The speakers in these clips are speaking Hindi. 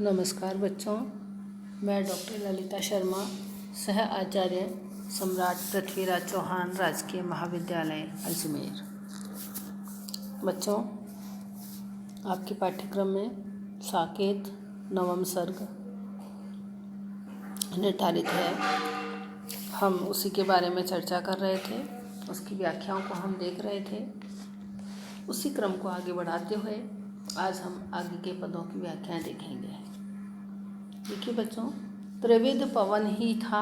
नमस्कार बच्चों, मैं डॉक्टर ललिता शर्मा, सह आचार्य सम्राट पृथ्वीराज चौहान राजकीय महाविद्यालय अजमेर। बच्चों, आपके पाठ्यक्रम में साकेत नवम सर्ग निर्धारित है। हम उसी के बारे में चर्चा कर रहे थे, उसकी व्याख्याओं को हम देख रहे थे। उसी क्रम को आगे बढ़ाते हुए आज हम आगे के पदों की व्याख्याएं देखेंगे। देखिए बच्चों, त्रिविध पवन ही था,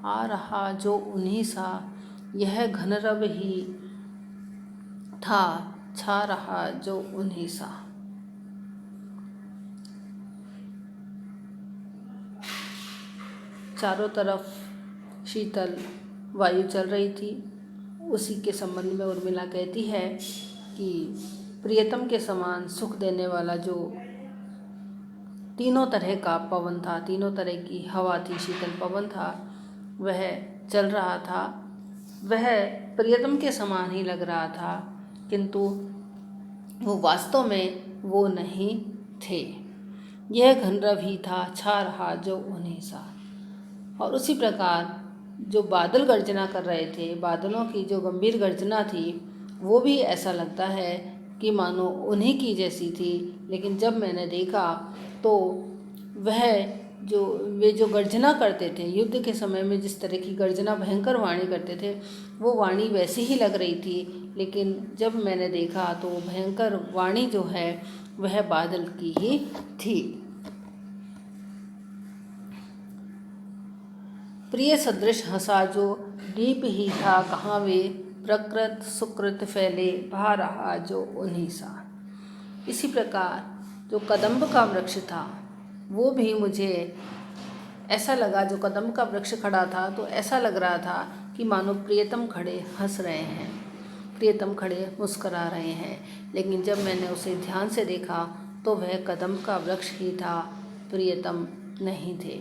आ रहा जो उन्हीं सा, यह घनरव ही था, छा रहा जो उन्हीं सा। चारों तरफ शीतल वायु चल रही थी। उसी के संबंध में उर्मिला कहती है कि प्रियतम के समान सुख देने वाला जो तीनों तरह का पवन था, तीनों तरह की हवा थी, शीतल पवन था, वह चल रहा था। वह प्रियतम के समान ही लग रहा था, किंतु वो वास्तव में वो नहीं थे। यह घनरव ही था, छा रहा जो उन्हीं सा। और उसी प्रकार जो बादल गर्जना कर रहे थे, बादलों की जो गंभीर गर्जना थी, वो भी ऐसा लगता है कि मानो उन्हीं की जैसी थी। लेकिन जब मैंने देखा तो वे जो गर्जना करते थे युद्ध के समय में, जिस तरह की गर्जना भयंकर वाणी करते थे, वो वाणी वैसी ही लग रही थी। लेकिन जब मैंने देखा तो भयंकर वाणी जो है वह बादल की ही थी। प्रिय सदृश हंसा जो दीप ही था, कहाँ वे प्रकृत सुकृत फैले, भा रहा जो उन्हीं सा। इसी प्रकार जो कदम्ब का वृक्ष था वो भी मुझे ऐसा लगा, जो कदम्ब का वृक्ष खड़ा था तो ऐसा लग रहा था कि मानो प्रियतम खड़े हंस रहे हैं, प्रियतम खड़े मुस्करा रहे हैं। लेकिन जब मैंने उसे ध्यान से देखा तो वह कदम्ब का वृक्ष ही था, प्रियतम नहीं थे।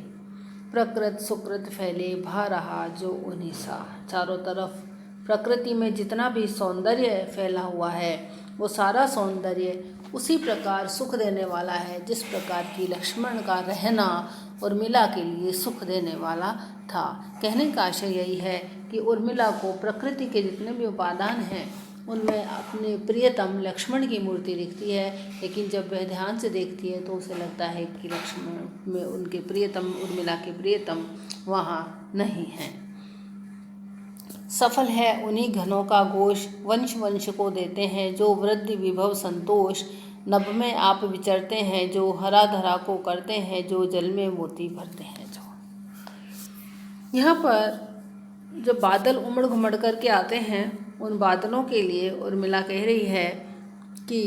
प्रकृत सुकृत फैले, भा रहा जो उन्हीं सा। चारों तरफ प्रकृति में जितना भी सौंदर्य फैला हुआ है वो सारा सौंदर्य उसी प्रकार सुख देने वाला है जिस प्रकार की लक्ष्मण का रहना उर्मिला के लिए सुख देने वाला था। कहने का आशय यही है कि उर्मिला को प्रकृति के जितने भी उपादान हैं उनमें अपने प्रियतम लक्ष्मण की मूर्ति दिखती है। लेकिन जब वह ध्यान से देखती है तो उसे लगता है कि लक्ष्मण में उनके प्रियतम, उर्मिला के प्रियतम वहाँ नहीं हैं। सफल है उन्हीं घनों का घोष, वंश वंश को देते हैं जो वृद्धि विभव संतोष। नभ में आप विचरते हैं जो हरा धरा को करते हैं, जो जल में मोती भरते हैं जो। यहाँ पर जब बादल उमड़ घुमड़ करके आते हैं, उन बादलों के लिए उर्मिला कह रही है कि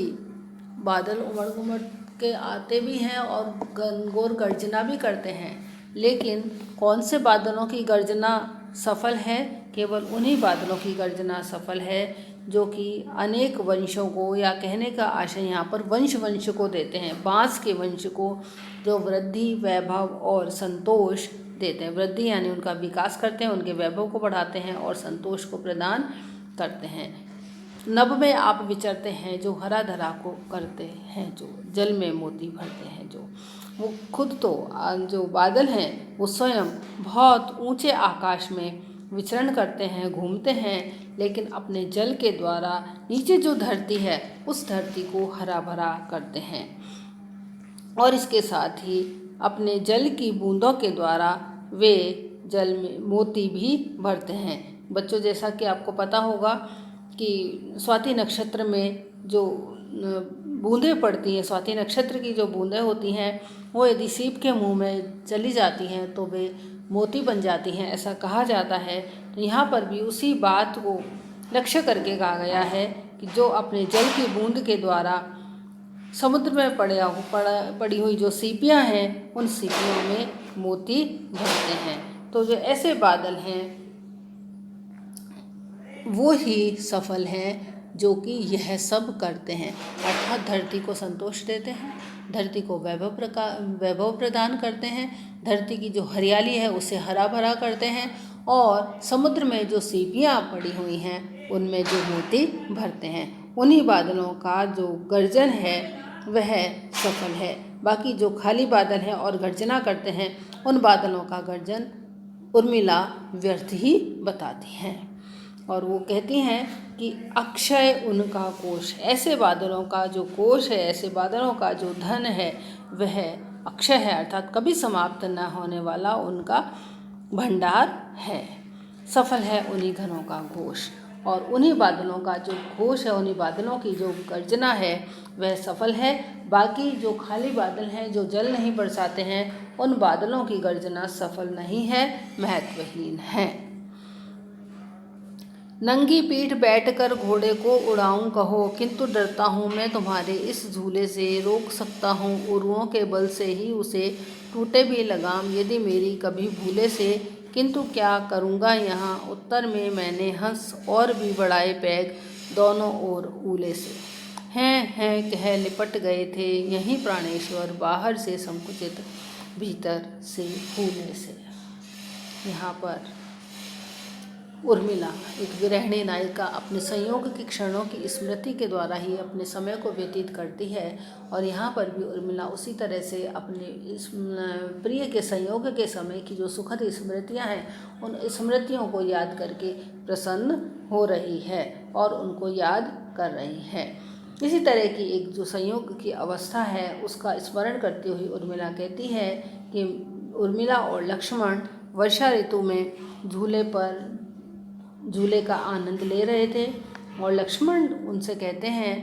बादल उमड़ घुमड़ के आते भी हैं और घनघोर गर्जना भी करते हैं, लेकिन कौन से बादलों की गर्जना सफल है? केवल उन्हीं बादलों की गर्जना सफल है जो कि अनेक वंशों को, या कहने का आशय यहाँ पर वंश वंश को देते हैं, बाँस के वंश को, जो वृद्धि वैभव और संतोष देते हैं। वृद्धि यानी उनका विकास करते हैं, उनके वैभव को बढ़ाते हैं और संतोष को प्रदान करते हैं। नभ में आप विचरते हैं जो हरा धरा को करते हैं, जो जल में मोती भरते हैं जो। वो खुद तो जो बादल हैं वो स्वयं बहुत ऊंचे आकाश में विचरण करते हैं, घूमते हैं, लेकिन अपने जल के द्वारा नीचे जो धरती है उस धरती को हरा भरा करते हैं। और इसके साथ ही अपने जल की बूंदों के द्वारा वे जल में मोती भी भरते हैं। बच्चों, जैसा कि आपको पता होगा कि स्वाति नक्षत्र में जो बूंदें पड़ती हैं, स्वाति नक्षत्र की जो बूंदें होती हैं वो यदि सीप के मुंह में चली जाती हैं तो वे मोती बन जाती हैं, ऐसा कहा जाता है। तो यहाँ पर भी उसी बात को लक्ष्य करके कहा गया है कि जो अपने जल की बूंद के द्वारा समुद्र में पड़ी हुई जो सीपियाँ हैं उन सीपियों में मोती भरते हैं। तो जो ऐसे बादल हैं वो ही सफल हैं जो कि यह सब करते हैं, अर्थात धरती को संतोष देते हैं, धरती को वैभव प्रदान करते हैं, धरती की जो हरियाली है उसे हरा भरा करते हैं, और समुद्र में जो सीपियाँ पड़ी हुई हैं उनमें जो मोती भरते हैं। उन्हीं बादलों का जो गर्जन है वह सफल है। बाकी जो खाली बादल हैं और गर्जना करते हैं, उन बादलों का गर्जन उर्मिला व्यर्थ ही बताती हैं। और वो कहती हैं कि अक्षय उनका कोश, ऐसे बादलों का जो कोश है, ऐसे बादलों का जो धन है वह अक्षय है, अर्थात कभी समाप्त न होने वाला उनका भंडार है। सफल है उन्हीं धनों का घोष, और उन्हीं बादलों का जो घोष है, उन्हीं बादलों की जो गर्जना है वह सफल है। बाकी जो खाली बादल हैं, जो जल नहीं बरसाते हैं, उन बादलों की गर्जना सफल नहीं है, महत्वहीन है। नंगी पीठ बैठकर घोड़े को उड़ाऊं कहो, किंतु डरता हूँ मैं तुम्हारे इस झूले से। रोक सकता हूँ उरुओं के बल से ही उसे, टूटे भी लगाम यदि मेरी कभी भूले से। किंतु क्या करूँगा यहाँ उत्तर में मैंने हंस, और भी बढ़ाए पैग दोनों ओर ऊले से। हैं कह लिपट गए थे यहीं प्राणेश्वर, बाहर से संकुचित भीतर से फूले से। यहाँ पर उर्मिला एक विरहिणी नायिका अपने संयोग के क्षणों की स्मृति के द्वारा ही अपने समय को व्यतीत करती है। और यहाँ पर भी उर्मिला उसी तरह से अपने इस प्रिय के संयोग के समय की जो सुखद स्मृतियाँ हैं, उन स्मृतियों को याद करके प्रसन्न हो रही है और उनको याद कर रही है। इसी तरह की एक जो संयोग की अवस्था है उसका स्मरण करते हुए उर्मिला कहती है कि उर्मिला और लक्ष्मण वर्षा ऋतु में झूले का आनंद ले रहे थे, और लक्ष्मण उनसे कहते हैं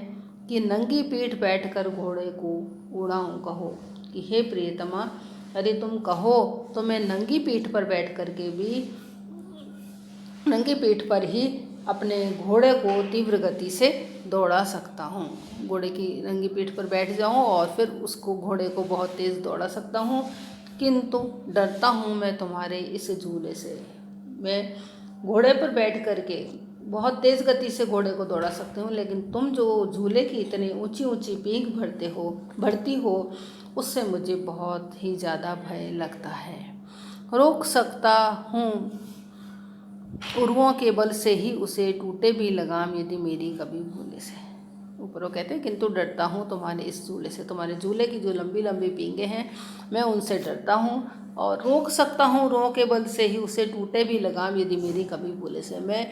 कि नंगी पीठ बैठकर घोड़े को उड़ाऊं कहो, कि हे प्रियतमा यदि तुम कहो तो मैं नंगी पीठ पर बैठ करके भी, नंगी पीठ पर ही अपने घोड़े को तीव्र गति से दौड़ा सकता हूँ। घोड़े की नंगी पीठ पर बैठ जाऊँ और फिर उसको घोड़े को बहुत तेज़ दौड़ा सकता हूँ, किंतु डरता हूँ मैं तुम्हारे इस झूले से। मैं घोड़े पर बैठ करके बहुत तेज़ गति से घोड़े को दौड़ा सकती हूँ, लेकिन तुम जो झूले की इतनी ऊंची ऊंची पींग भरती हो उससे मुझे बहुत ही ज़्यादा भय लगता है। रोक सकता हूँ उर्वों के बल से ही उसे, टूटे भी लगाम यदि मेरी कभी भूले से। ऊपर वो कहते हैं किंतु डरता हूँ तुम्हारे इस झूले से, तुम्हारे झूले की जो लंबी लंबी पींगे हैं मैं उनसे डरता हूँ। और रोक सकता हूँ रुओं के बल से ही उसे, टूटे भी लगाम यदि मेरी कभी भूले से। मैं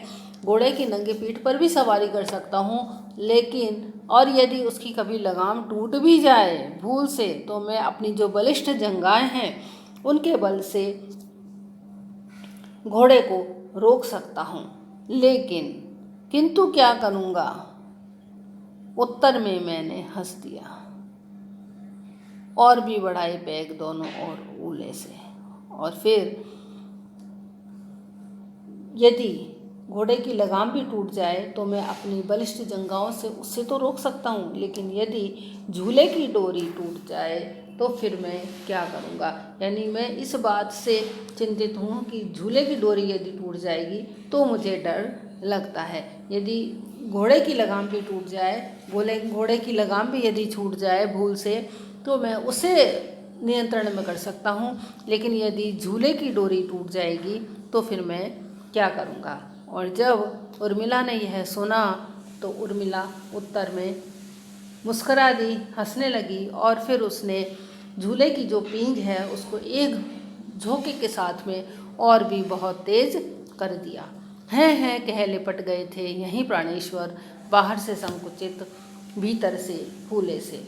घोड़े की नंगी पीठ पर भी सवारी कर सकता हूँ, लेकिन और यदि उसकी कभी लगाम टूट भी जाए भूल से, तो मैं अपनी जो बलिष्ठ जंघाएं हैं उनके बल से घोड़े को रोक सकता हूँ। लेकिन किंतु क्या करूँगा उत्तर में मैंने हंस दिया, और भी बढ़ाए पैग दोनों ओर ऊले से। और फिर यदि घोड़े की लगाम भी टूट जाए तो मैं अपनी बलिष्ठ जंघाओं से उससे तो रोक सकता हूँ, लेकिन यदि झूले की डोरी टूट जाए तो फिर मैं क्या करूँगा। यानी मैं इस बात से चिंतित हूँ कि झूले की डोरी यदि टूट जाएगी तो मुझे डर लगता है। यदि घोड़े की लगाम भी टूट जाए, घोड़े की लगाम भी यदि छूट जाए भूल से, तो मैं उसे नियंत्रण में कर सकता हूँ, लेकिन यदि झूले की डोरी टूट जाएगी तो फिर मैं क्या करूँगा। और जब उर्मिला ने यह सुना तो उर्मिला उत्तर में मुस्करा दी, हंसने लगी, और फिर उसने झूले की जो पींग है उसको एक झोंके के साथ में और भी बहुत तेज कर दिया। हैं कह लिपट गए थे यहीं प्राणेश्वर, बाहर से संकुचित भीतर से फूले से।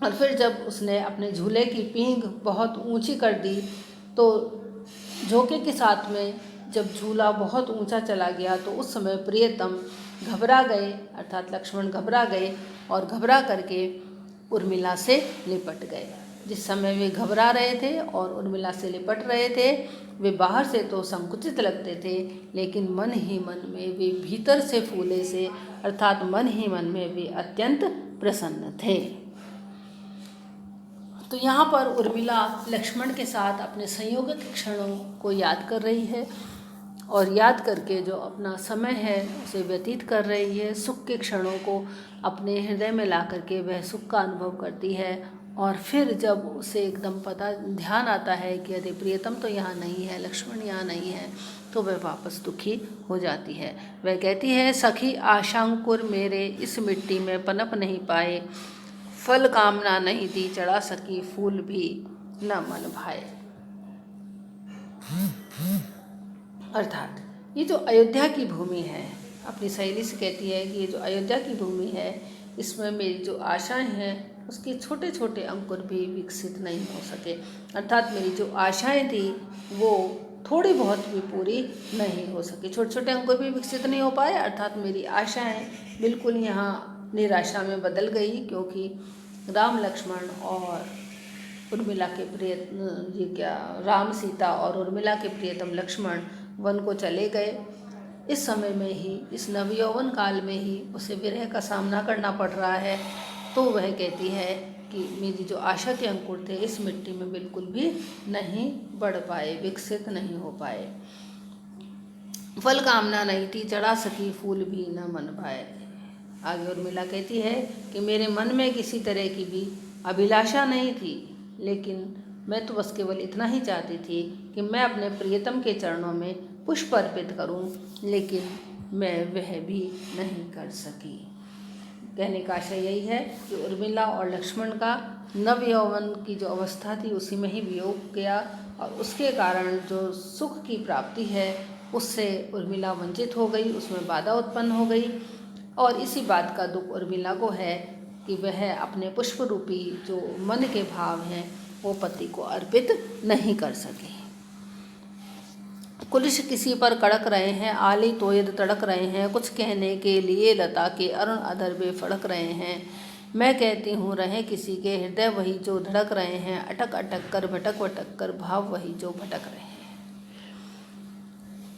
और फिर जब उसने अपने झूले की पींग बहुत ऊंची कर दी तो झोंके के साथ में जब झूला बहुत ऊंचा चला गया तो उस समय प्रियतम घबरा गए, अर्थात लक्ष्मण घबरा गए और घबरा करके उर्मिला से लिपट गए। जिस समय वे घबरा रहे थे और उर्मिला से लिपट रहे थे, वे बाहर से तो संकुचित लगते थे, लेकिन मन ही मन में वे भीतर से फूले से, अर्थात मन ही मन में वे अत्यंत प्रसन्न थे। तो यहाँ पर उर्मिला लक्ष्मण के साथ अपने संयोग के क्षणों को याद कर रही है, और याद करके जो अपना समय है उसे व्यतीत कर रही है। सुख के क्षणों को अपने हृदय में ला करके वह सुख का अनुभव करती है। और फिर जब उसे एकदम ध्यान आता है कि अरे प्रियतम तो यहाँ नहीं है, लक्ष्मण यहाँ नहीं है, तो वह वापस दुखी हो जाती है। वह कहती है, सखी आशांकुर मेरे इस मिट्टी में पनप नहीं पाए, फल कामना नहीं थी चढ़ा सकी फूल भी न मन भाए। अर्थात ये जो अयोध्या की भूमि है, अपनी सहेली से कहती है कि ये जो अयोध्या की भूमि है, इसमें मेरी जो आशाएं हैं उसके छोटे छोटे अंकुर भी विकसित नहीं हो सके। अर्थात मेरी जो आशाएं थी वो थोड़ी बहुत भी पूरी नहीं हो सकी, छोटे छोटे अंकुर भी विकसित नहीं हो पाए। अर्थात मेरी आशाएं बिल्कुल यहाँ निराशा में बदल गई, क्योंकि राम लक्ष्मण और उर्मिला के राम सीता और उर्मिला के प्रियतम लक्ष्मण वन को चले गए। इस समय में ही, इस नवयौवन काल में ही उसे विरह का सामना करना पड़ रहा है। तो वह कहती है कि मेरी जो आशा के अंकुर थे इस मिट्टी में बिल्कुल भी नहीं बढ़ पाए, विकसित नहीं हो पाए। फल कामना नहीं थी चढ़ा सकी फूल भी न मन पाए। आगे उर्मिला कहती है कि मेरे मन में किसी तरह की भी अभिलाषा नहीं थी, लेकिन मैं तो बस केवल इतना ही चाहती थी कि मैं अपने प्रियतम के चरणों में पुष्प अर्पित करूं, लेकिन मैं वह भी नहीं कर सकी। कहने का आशय यही है कि उर्मिला और लक्ष्मण का नवयौवन की जो अवस्था थी उसी में ही वियोग किया, और उसके कारण जो सुख की प्राप्ति है उससे उर्मिला वंचित हो गई, उसमें बाधा उत्पन्न हो गई। और इसी बात का दुख उर्मिला को है कि वह अपने पुष्प रूपी जो मन के भाव हैं वो पति को अर्पित नहीं कर सके। कुलिश किसी पर कड़क रहे हैं, आली तोयद तड़क रहे हैं, कुछ कहने के लिए लता के अरुण अधर बे फड़क रहे हैं। मैं कहती हूँ रहे किसी के हृदय वही जो धड़क रहे हैं, अटक अटक कर भटक भटक कर भाव वही जो भटक रहे हैं।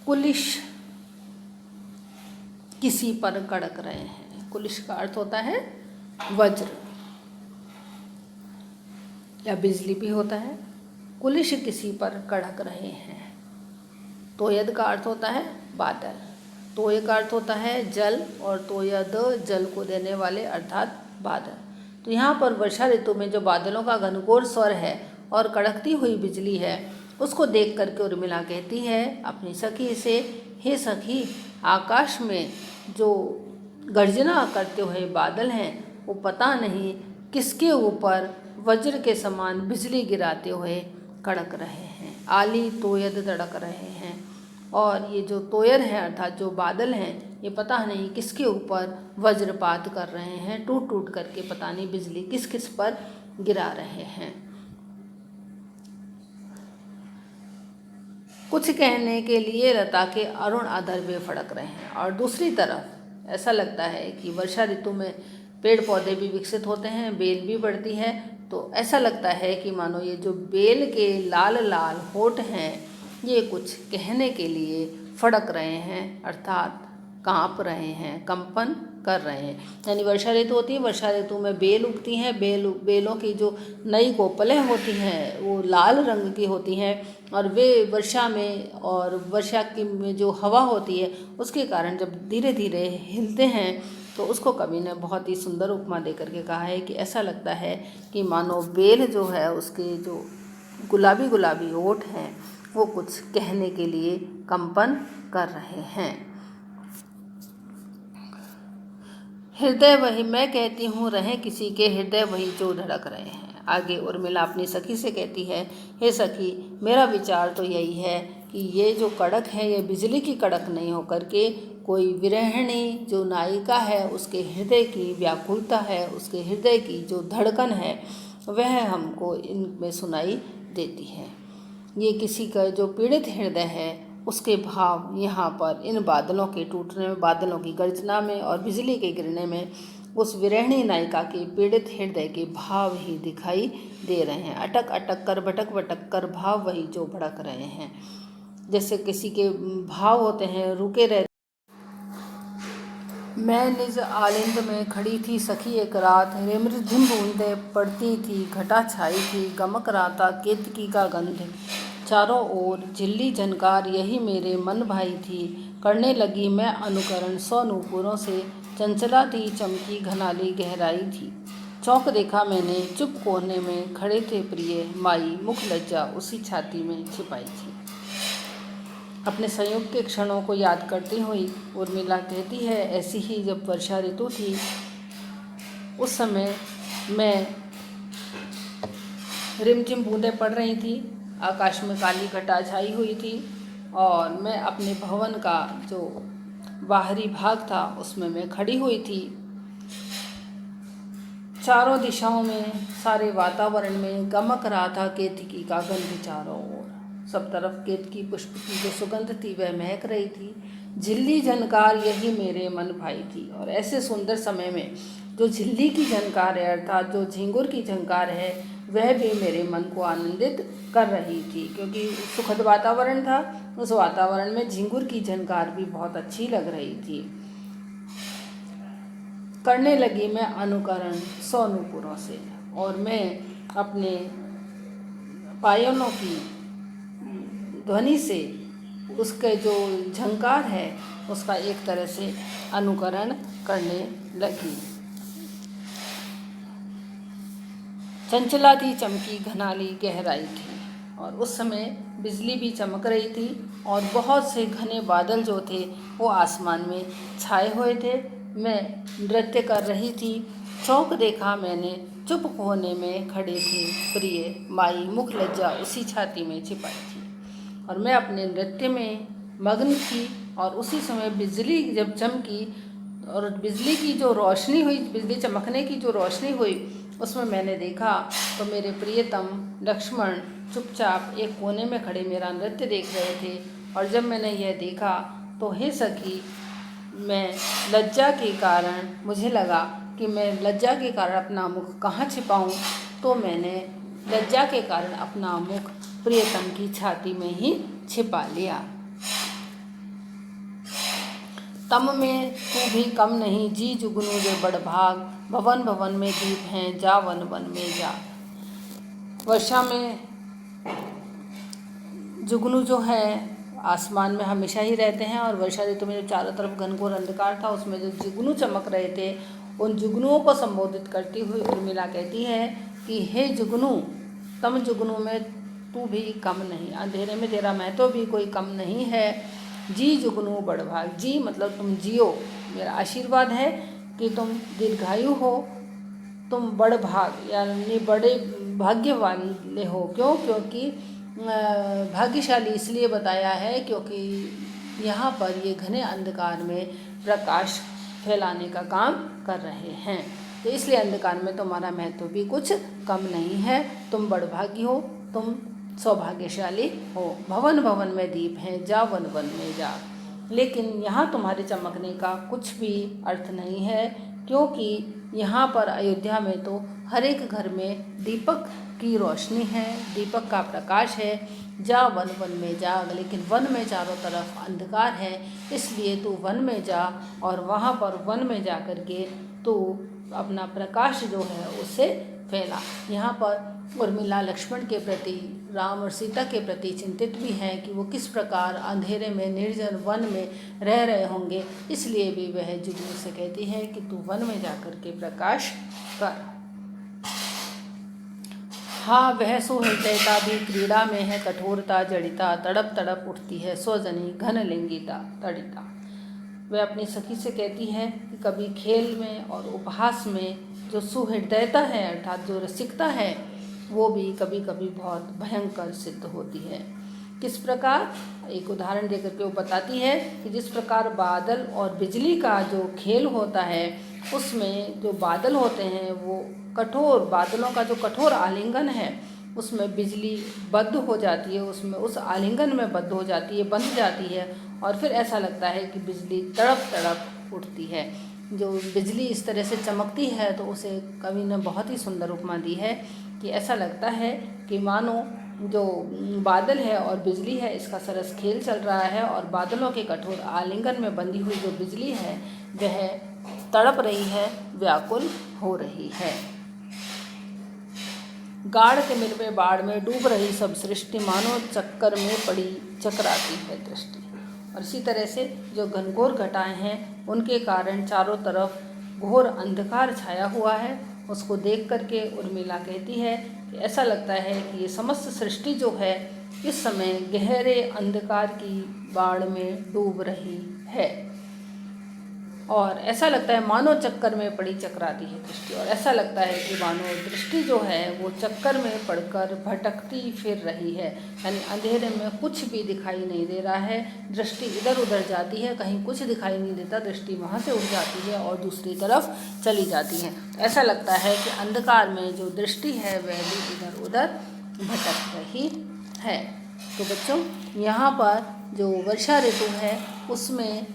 कुलिश किसी पर कड़क रहे हैं, कुलिश का अर्थ होता है वज्र या बिजली भी होता है। कुलिश किसी पर कड़क रहे हैं। तोयद का अर्थ होता है बादल, तोय का अर्थ होता है जल, और तोयद जल को देने वाले अर्थात बादल। तो यहाँ पर वर्षा ऋतु में जो बादलों का घनघोर स्वर है और कड़कती हुई बिजली है, उसको देख करके उर्मिला कहती है अपनी सखी से, हे सखी, आकाश में जो गर्जना करते हुए बादल हैं वो पता नहीं किसके ऊपर वज्र के समान बिजली गिराते हुए कड़क रहे हैं। आली तोयद तड़क रहे हैं, और ये जो तोयर हैं अर्थात जो बादल हैं ये पता नहीं किसके ऊपर वज्रपात कर रहे हैं, टूट टूट करके पता नहीं बिजली किस किस पर गिरा रहे हैं। कुछ कहने के लिए लता के अरुण अधर में फड़क रहे हैं, और दूसरी तरफ ऐसा लगता है कि वर्षा ऋतु में पेड़ पौधे भी विकसित होते हैं, बेल भी बढ़ती है, तो ऐसा लगता है कि मानो ये जो बेल के लाल लाल होठ हैं ये कुछ कहने के लिए फड़क रहे हैं, अर्थात कांप रहे हैं, कंपन कर रहे हैं। यानी वर्षा ऋतु होती है, वर्षा ऋतु में बेल उगती हैं, बेलों की जो नई कोपलें होती हैं वो लाल रंग की होती हैं, और वे वर्षा में और वर्षा की में जो हवा होती है उसके कारण जब धीरे धीरे हिलते हैं तो उसको कवि ने बहुत ही सुंदर उपमा दे करके कहा है कि ऐसा लगता है कि मानो बेल जो है उसके जो गुलाबी गुलाबी ओठ हैं वो कुछ कहने के लिए कंपन कर रहे हैं। हृदय वही, मैं कहती हूँ रहे किसी के हृदय वही जो धड़क रहे हैं। आगे उर्मिला अपनी सखी से कहती है, हे सखी, मेरा विचार तो यही है कि ये जो कड़क है ये बिजली की कड़क नहीं होकर के कोई विरहिणी जो नायिका है उसके हृदय की व्याकुलता है, उसके हृदय की जो धड़कन है वह हमको इनमें सुनाई देती है। ये किसी का जो पीड़ित हृदय है उसके भाव यहाँ पर इन बादलों के टूटने में, बादलों की गर्जना में और बिजली के गिरने में उस विरहिणी नायिका के पीड़ित हृदय के भाव ही दिखाई दे रहे हैं। अटक अटक कर भटक भटक कर भाव वही जो भड़क रहे हैं। जैसे किसी के भाव होते हैं रुके रहते। मैं निज आलिंद में खड़ी थी सखी एक रात, रिमझिम बूंदें पड़ती थी, घटा छाई थी, गमक रहा था केतकी का गंध, चारों ओर झिल्ली झनकार यही मेरे मन भाई थी। करने लगी मैं अनुकरण 100 नूपुरों से, चंचला थी चमकी घनाली गहराई थी। चौंक देखा मैंने चुप कोने में खड़े थे प्रिय, माई मुख लज्जा उसी छाती में छिपाई थी। अपने संयोग के क्षणों को याद करती हुई उर्मिला कहती है, ऐसी ही जब वर्षा ऋतु थी उस समय मैं रिमझिम बूंदें पड़ रही थी, आकाश में काली घटा छाई हुई थी और मैं अपने भवन का जो बाहरी भाग था उसमें मैं खड़ी हुई थी। चारों दिशाओं में, सारे वातावरण में गमक रहा था केतकी का गंध। चारों ओर सब तरफ केतकी पुष्प की जो सुगंध थी वह महक रही थी। झिल्ली झनकार यही मेरे मन भाई थी। और ऐसे सुंदर समय में जो झिल्ली की झनकार है अर्थात जो झिंगुर की झंकार है वह भी मेरे मन को आनंदित कर रही थी, क्योंकि सुखद वातावरण था। उस वातावरण में झिंगुर की झनकार भी बहुत अच्छी लग रही थी। करने लगी मैं अनुकरण सोनूपुरों से, और मैं अपने पायनों की ध्वनि से उसके जो झंकार है उसका एक तरह से अनुकरण करने लगी। चंचला थी, चमकी घनाली गहराई थी, और उस समय बिजली भी चमक रही थी और बहुत से घने बादल जो थे वो आसमान में छाए हुए थे। मैं नृत्य कर रही थी। चौंक देखा मैंने, चुप कोने में खड़े थे प्रिय माई, मुख लज्जा उसी छाती में छिपाई थी। और मैं अपने नृत्य में मग्न थी और उसी समय बिजली जब चमकी और बिजली की जो रोशनी हुई, बिजली चमकने की जो रोशनी हुई, उसमें मैंने देखा तो मेरे प्रियतम लक्ष्मण चुपचाप एक कोने में खड़े मेरा नृत्य देख रहे थे। और जब मैंने यह देखा तो हे सखी, मैं लज्जा के कारण, मुझे लगा कि मैं लज्जा के कारण अपना मुख कहाँ छिपाऊं, तो मैंने लज्जा के कारण अपना मुख प्रियतम की छाती में ही छिपा लिया। तम में तू भी कम नहीं, जी जुगनू वे बड़ भाग, भवन भवन में दीप हैं, जा वन वन में जा। वर्षा में जुगनू जो है आसमान में हमेशा ही रहते हैं, और वर्षा ऋतु में जो चारों तरफ घनघोर अंधकार था उसमें जो जुगनू चमक रहे थे, उन जुगनुओं को संबोधित करती हुई उर्मिला कहती है कि हे जुगनू, तम जुगनू में तू भी कम नहीं, अंधेरे में तेरा महत्व भी कोई कम नहीं है। जी जुगनू बड़ भाग, जी मतलब तुम जियो, मेरा आशीर्वाद है कि तुम दीर्घायु हो, तुम बड़ भाग यानी बड़े भाग्य वाले हो। क्यों? क्योंकि भाग्यशाली इसलिए बताया है क्योंकि यहाँ पर ये घने अंधकार में प्रकाश फैलाने का काम कर रहे हैं, तो इसलिए अंधकार में तुम्हारा महत्व भी कुछ कम नहीं है। तुम बड़भागी हो, तुम सौभाग्यशाली हो। भवन भवन में दीप हैं, जा वन वन में जा। लेकिन यहाँ तुम्हारे चमकने का कुछ भी अर्थ नहीं है, क्योंकि यहाँ पर अयोध्या में तो हर एक घर में दीपक की रोशनी है, दीपक का प्रकाश है। जा वन वन में जा, लेकिन वन में चारों तरफ अंधकार है, इसलिए तू वन में जा और वहाँ पर वन में जा कर के तू अपना प्रकाश जो है उसे फैला। यहाँ पर उर्मिला लक्ष्मण के प्रति, राम और सीता के प्रति चिंतित भी हैं कि वो किस प्रकार अंधेरे में निर्जन वन में रह रहे होंगे, इसलिए भी वह जुगनू से कहती है कि तू वन में जाकर के प्रकाश कर। हाँ वह सुहृदयता भी क्रीड़ा में है, कठोरता जड़िता, तड़प तड़प उठती है स्वजनी घन लिंगिता तड़िता। वह अपनी सखी से कहती है कि कभी खेल में और उपहास में जो सुहृदयता है अर्थात जो रसिकता है वो भी कभी कभी बहुत भयंकर सिद्ध होती है। किस प्रकार? एक उदाहरण देकर के वो बताती है कि जिस प्रकार बादल और बिजली का जो खेल होता है उसमें जो बादल होते हैं वो कठोर, बादलों का जो कठोर आलिंगन है उसमें बिजली बद्ध हो जाती है, उसमें उस आलिंगन में बद्ध हो जाती है, बंध जाती है, और फिर ऐसा लगता है कि बिजली तड़प तड़प उठती है। जो बिजली इस तरह से चमकती है तो उसे कवि ने बहुत ही सुंदर उपमा दी है कि ऐसा लगता है कि मानो जो बादल है और बिजली है इसका सरस खेल चल रहा है, और बादलों के कठोर आलिंगन में बंधी हुई जो बिजली है वह तड़प रही है, व्याकुल हो रही है। गाढ़ तिमिर में बाढ़ में डूब रही सब सृष्टि, मानो चक्कर में पड़ी चकराती है दृष्टि। और इसी तरह से जो घनघोर घटाएं हैं उनके कारण चारों तरफ घोर अंधकार छाया हुआ है, उसको देख करके उर्मिला कहती है कि ऐसा लगता है कि ये समस्त सृष्टि जो है इस समय गहरे अंधकार की बाढ़ में डूब रही है। और ऐसा लगता है मानो चक्कर में पड़ी चकराती है दृष्टि, और ऐसा लगता है कि मानो दृष्टि जो है वो चक्कर में पड़कर भटकती फिर रही है, यानी अंधेरे में कुछ भी दिखाई नहीं दे रहा है, दृष्टि इधर उधर जाती है, कहीं कुछ दिखाई नहीं देता, दृष्टि वहाँ से उठ जाती है और दूसरी तरफ चली जाती है। ऐसा लगता है कि अंधकार में जो दृष्टि है वह भी इधर उधर भटक रही है। तो बच्चों, यहाँ पर जो वर्षा ऋतु है उसमें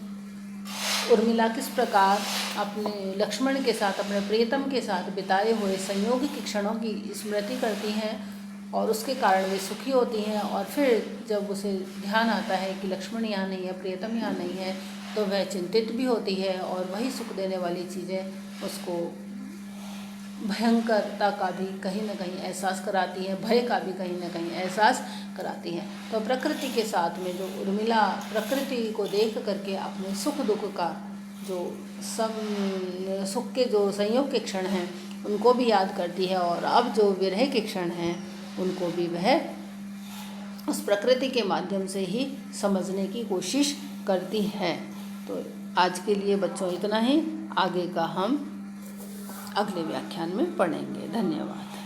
उर्मिला किस प्रकार अपने लक्ष्मण के साथ, अपने प्रियतम के साथ बिताए हुए संयोग के क्षणों की स्मृति करती हैं और उसके कारण वे सुखी होती हैं, और फिर जब उसे ध्यान आता है कि लक्ष्मण यहाँ नहीं है, प्रियतम यहाँ नहीं है, तो वह चिंतित भी होती है और वही सुख देने वाली चीज़ें उसको भयंकरता का भी कहीं न कहीं एहसास कराती हैं, भय का भी कहीं न कहीं एहसास कराती हैं। तो प्रकृति के साथ में जो उर्मिला प्रकृति को देख करके अपने सुख दुख का जो सुख के जो संयोग के क्षण हैं उनको भी याद करती है, और अब जो विरह के क्षण हैं उनको भी वह उस प्रकृति के माध्यम से ही समझने की कोशिश करती है। तो आज के लिए बच्चों इतना ही, आगे का हम अगले व्याख्यान में पढ़ेंगे। धन्यवाद।